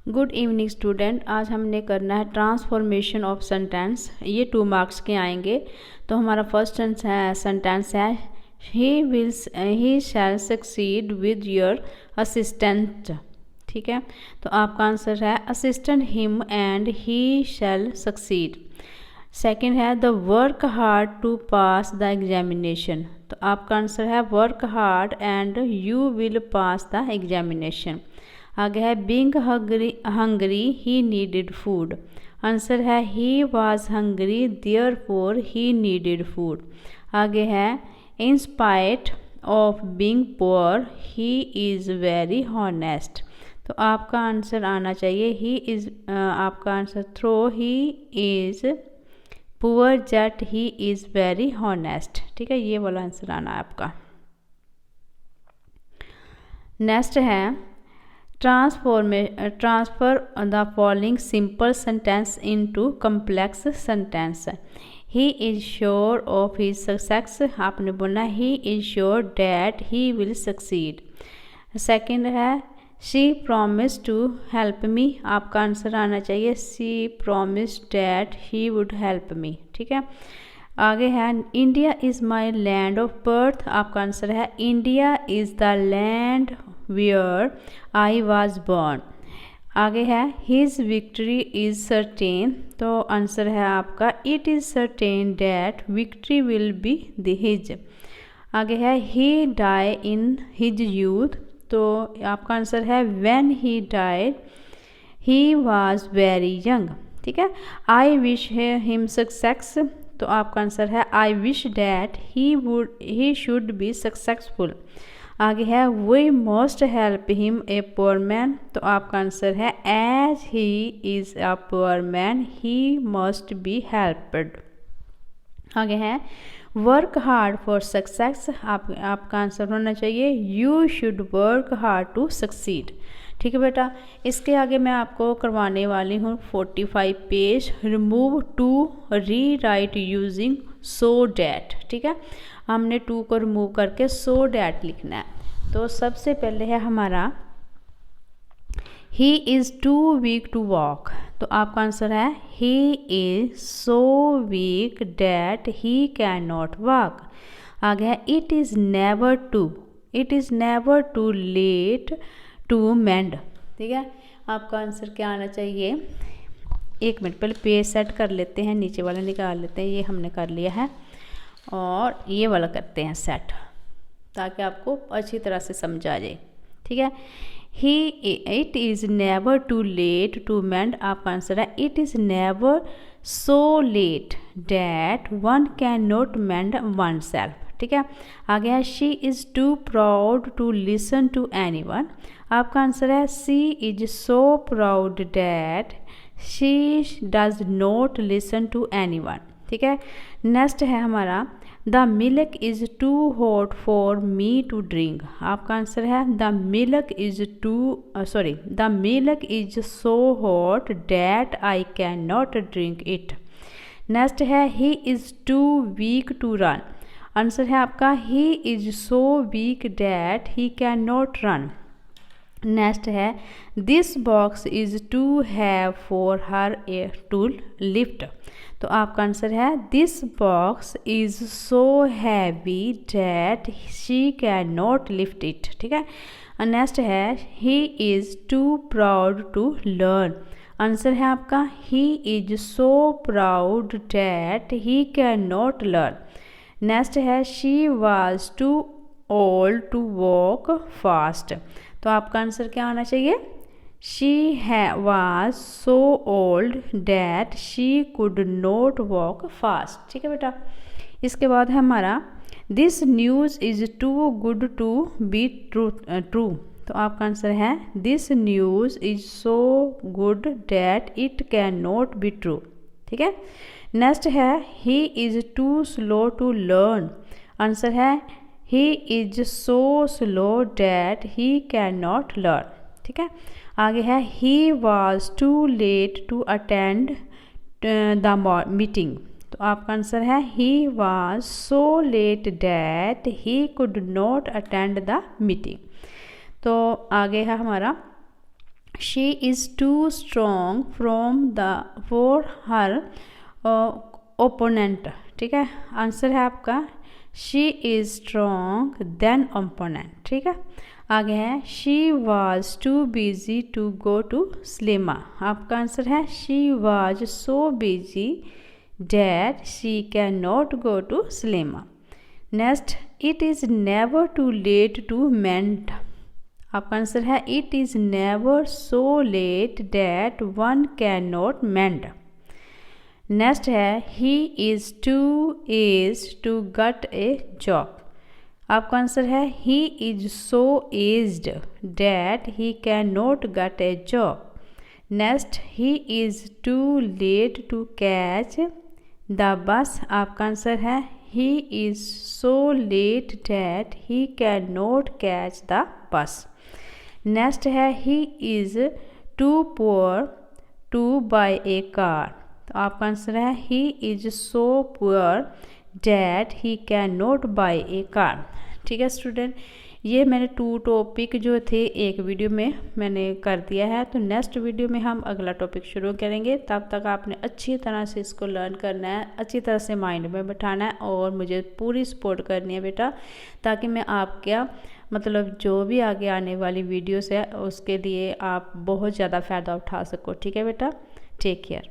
Good evening student. आज हमने करना है ट्रांसफॉर्मेशन ऑफ सेंटेंस। ये 2 मार्क्स के आएंगे। तो हमारा फर्स्ट सेंटेंस है he shall succeed with your assistant. ठीक है, तो आपका आंसर है assistant him and he shall succeed. Second है the work hard to pass the examination. तो आपका आंसर है work hard and you will pass the examination. आगे है being hungry he needed food. Answer है he was hungry therefore he needed food. आगे है in spite of being poor he is very honest. तो आपका answer आना चाहिए he is, आपका answer though he is poor but he is very honest. ठीक है, ये वाला आंसर आना है आपका। नेक्स्ट है transfer the following simple sentence into complex sentence. He is sure of his success. आपने बोलना he is sure that he will succeed. Second है she promise to help me. आपका आंसर आना चाहिए she promise that he would help me. ठीक है, आगे है India is my land of birth. आपका आंसर है India is the land where I was born. आगे है हिज विक्ट्री इज़ सर्टेन। तो आंसर है आपका it is certain that victory will be the his. आगे है ही डाई इन हिज यूथ। तो आपका आंसर है when he died he was very young. ठीक है, आई विश हिम सक्सेस। तो आपका आंसर है I wish that he should be successful. आगे है we must help him a poor man. तो आपका आंसर है as he is a poor man he must be helped. आगे है वर्क हार्ड फॉर सक्सेस। आपका आंसर होना चाहिए you should work hard to succeed. ठीक है बेटा, इसके आगे मैं आपको करवाने वाली हूँ 45 page remove to rewrite using so that. ठीक है, हमने टू को रिमूव करके सो डैट लिखना है। तो सबसे पहले है हमारा he is too weak to walk. तो आपका आंसर है he is so weak that he can not walk. आगे है it is never too late to mend. ठीक है, आपका आंसर क्या आना चाहिए। एक मिनट पहले पेज सेट कर लेते हैं, नीचे वाला निकाल लेते हैं। ये हमने कर लिया है और ये वाला करते हैं सेट ताकि आपको अच्छी तरह से समझ आ जाए। ठीक है, it is never too late to mend. आपका आंसर है it is never so late that one can not mend oneself. ठीक है, आगे है she is too proud to listen to anyone. आपका आंसर है she is so proud that she does not listen to anyone. ठीक है, next है हमारा the milk is too hot for me to drink. आपका answer है the milk is so hot that I can not drink it. Next है he is too weak to run. Answer है आपका he is so weak that he can not run. Next है this box is too heavy for her a to lift. तो आपका answer है this box is so heavy that she can not lift it. ठीक है, next है he is too proud to learn. Answer है आपका he is so proud that he can not learn. Next है she was too old to walk fast. तो आपका answer क्या आना चाहिए she was so old that she could not walk fast. ठीक है बेटा, इसके बाद है हमारा this news is too good to be true. तो आपका आंसर है this news is so good that it can not be true. ठीक है, नेक्स्ट है he is too slow to learn. Answer है he is so slow that he can not learn. ठीक है, आगे है he was too late to attend the meeting. तो आपका आंसर है he was so late that he could not attend the meeting. तो आगे है हमारा she is too strong for her opponent. ठीक है, आंसर है आपका she is strong than opponent. ठीक है, आगे है she was too busy to go to cinema. आपका आंसर है she was so busy that she can not go to cinema. Next, it is never too late to mend. आपका answer है it is never so late that one can not mend. Next है he is too age to get a job. आपका answer है he is so aged that he can not get a job. Next, he is to late to catch the bus. आपका answer है he is so late that he can not catch the bus. Next है he is too poor to buy a car. तो आपका answer है he is so poor that he can not buy a car. ठीक है student, ये मैंने 2 topic जो थे एक वीडियो में मैंने कर दिया है। तो नेक्स्ट वीडियो में हम अगला टॉपिक शुरू करेंगे। तब तक आपने अच्छी तरह से इसको लर्न करना है, अच्छी तरह से माइंड में बैठाना है और मुझे पूरी सपोर्ट करनी है बेटा, ताकि मैं आपका मतलब जो भी आगे आने वाली वीडियोस है उसके लिए आप बहुत ज़्यादा फ़ायदा उठा सको। ठीक है बेटा, टेक केयर।